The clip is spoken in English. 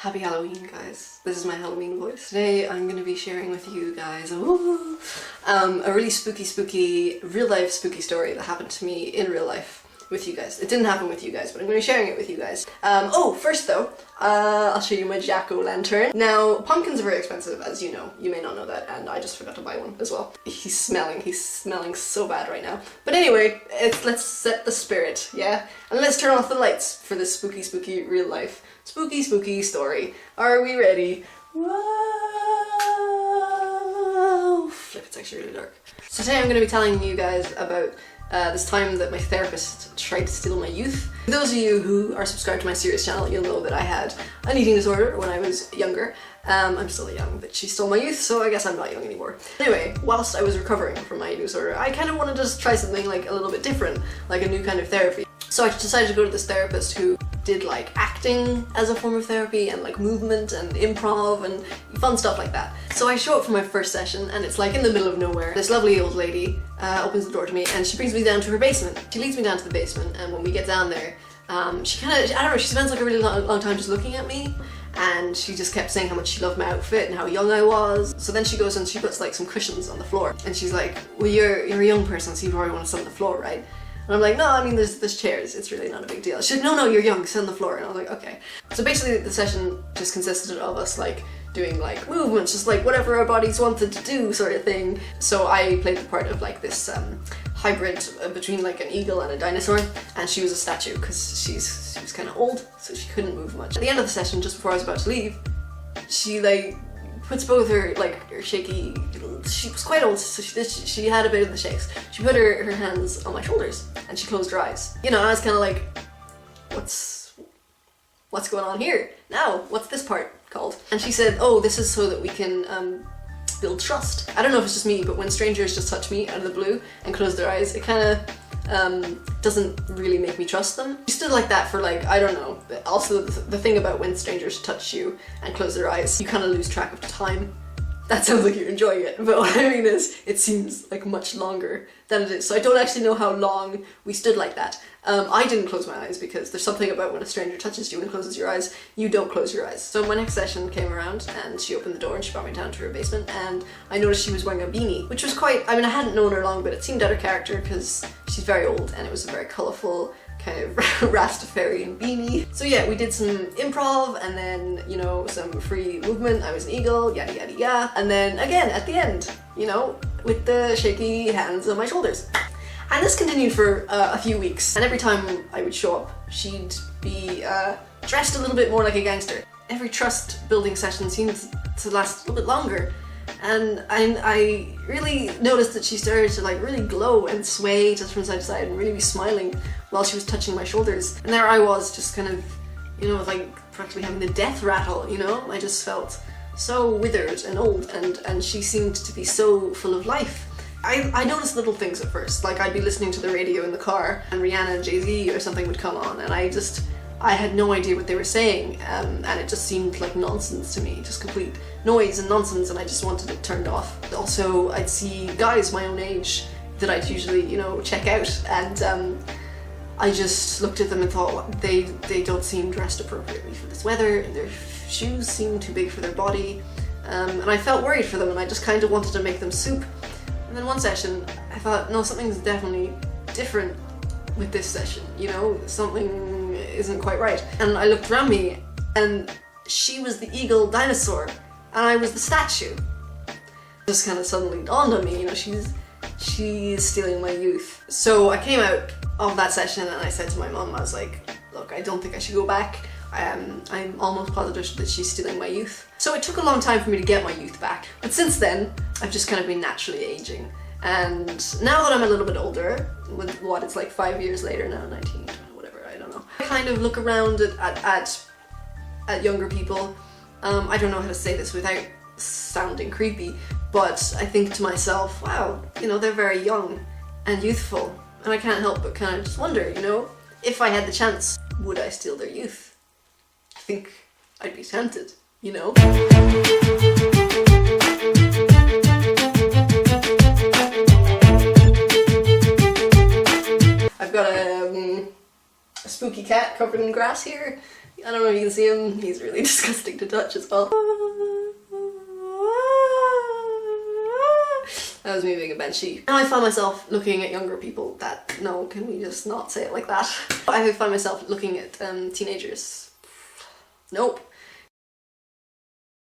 Happy Halloween, guys. This is my Halloween voice. Today I'm going to be sharing with you guys a really spooky, real-life spooky story that happened to me in real life with you guys. It didn't happen with you guys, but I'm going to be sharing it with you guys. First though, I'll show you my jack-o'-lantern. Now, pumpkins are very expensive, as you know. You may not know that, and I just forgot to buy one as well. He's smelling so bad right now. But anyway, let's set the spirit, yeah? And let's turn off the lights for this spooky real life spooky story. Are we ready? Whoa! Flip, it's actually really dark. So today I'm going to be telling you guys about this time that my therapist tried to steal my youth. For those of you who are subscribed to my serious channel, you'll know that I had an eating disorder when I was younger. I'm still young, but she stole my youth, so I guess I'm not young anymore. Anyway, whilst I was recovering from my eating disorder, I kind of wanted to just try something like a little bit different, like a new kind of therapy. So I decided to go to this therapist who did like acting as a form of therapy and like movement and improv and fun stuff like that. So I show up for my first session and it's like in the middle of nowhere. This lovely old lady opens the door to me and she brings me down to her basement. She leads me down to the basement, and when we get down there, she kind of, I don't know, she spends like a really long time just looking at me. And she just kept saying how much she loved my outfit and how young I was. So then she goes and she puts like some cushions on the floor. And she's like, well, you're a young person, so you probably want to sit on the floor, right? And I'm like, no, I mean, there's chairs. It's really not a big deal. She's like, no, you're young, sit on the floor. And I was like, okay. So basically the session just consisted of us like doing like movements, just like whatever our bodies wanted to do sort of thing. So I played the part of like this hybrid between like an eagle and a dinosaur, and she was a statue because she was kind of old, so she couldn't move much. At the end of the session, just before I was about to leave, she like puts both her shaky, she was quite old, so she had a bit of the shakes. She put her hands on my shoulders and she closed her eyes. You know, I was kind of like, what's going on here? Now, what's this part called? And she said, oh, this is so that we can build trust. I don't know if it's just me, but when strangers just touch me out of the blue and close their eyes, it kind of doesn't really make me trust them. She stood like that for like, I don't know. Also, the thing about when strangers touch you and close their eyes, you kind of lose track of time. That sounds like you're enjoying it, but what I mean is, it seems like much longer than it is. So I don't actually know how long we stood like that. I didn't close my eyes because there's something about when a stranger touches you and closes your eyes, you don't close your eyes. So my next session came around and she opened the door and she brought me down to her basement, and I noticed she was wearing a beanie, which was quite, I mean, I hadn't known her long, but it seemed out of character because she's very old and it was a very colourful kind of Rastafarian beanie. So yeah, we did some improv and then, you know, some free movement. I was an eagle, yada yada yada. And then again, at the end, you know, with the shaky hands on my shoulders. And this continued for a few weeks. And every time I would show up, she'd be dressed a little bit more like a gangster. Every trust building session seemed to last a little bit longer. And I really noticed that she started to like really glow and sway just from side to side and really be smiling while she was touching my shoulders. And there I was, just kind of, you know, like practically having the death rattle, you know? I just felt so withered and old, and she seemed to be so full of life. I noticed little things at first, like I'd be listening to the radio in the car and Rihanna and Jay-Z or something would come on, and I had no idea what they were saying, and it just seemed like nonsense to me, just complete noise and nonsense, and I just wanted it turned off. Also, I'd see guys my own age that I'd usually, you know, check out, and I just looked at them and thought, well, they don't seem dressed appropriately for this weather, and their shoes seem too big for their body, and I felt worried for them, and I just kind of wanted to make them soup. And then one session, I thought, no, something's definitely different with this session, you know, something isn't quite right. And I looked around me and she was the eagle dinosaur and I was the statue. It just kind of suddenly dawned on me, you know, she's stealing my youth. So I came out of that session and I said to my mum, I was like, look, I don't think I should go back. I'm almost positive that she's stealing my youth. So it took a long time for me to get my youth back. But since then, I've just kind of been naturally aging. And now that I'm a little bit older, with what, it's like 5 years later now, 19, whatever, I don't know. I kind of look around at younger people. I don't know how to say this without sounding creepy, but I think to myself, wow, you know, they're very young and youthful. And I can't help but kind of just wonder, you know, if I had the chance, would I steal their youth? I think I'd be tempted, you know? I've got a spooky cat covered in grass here. I don't know if you can see him, he's really disgusting to touch as well. That was me being a banshee. And I find myself looking at younger people that, no, can we just not say it like that? I find myself looking at teenagers. Nope.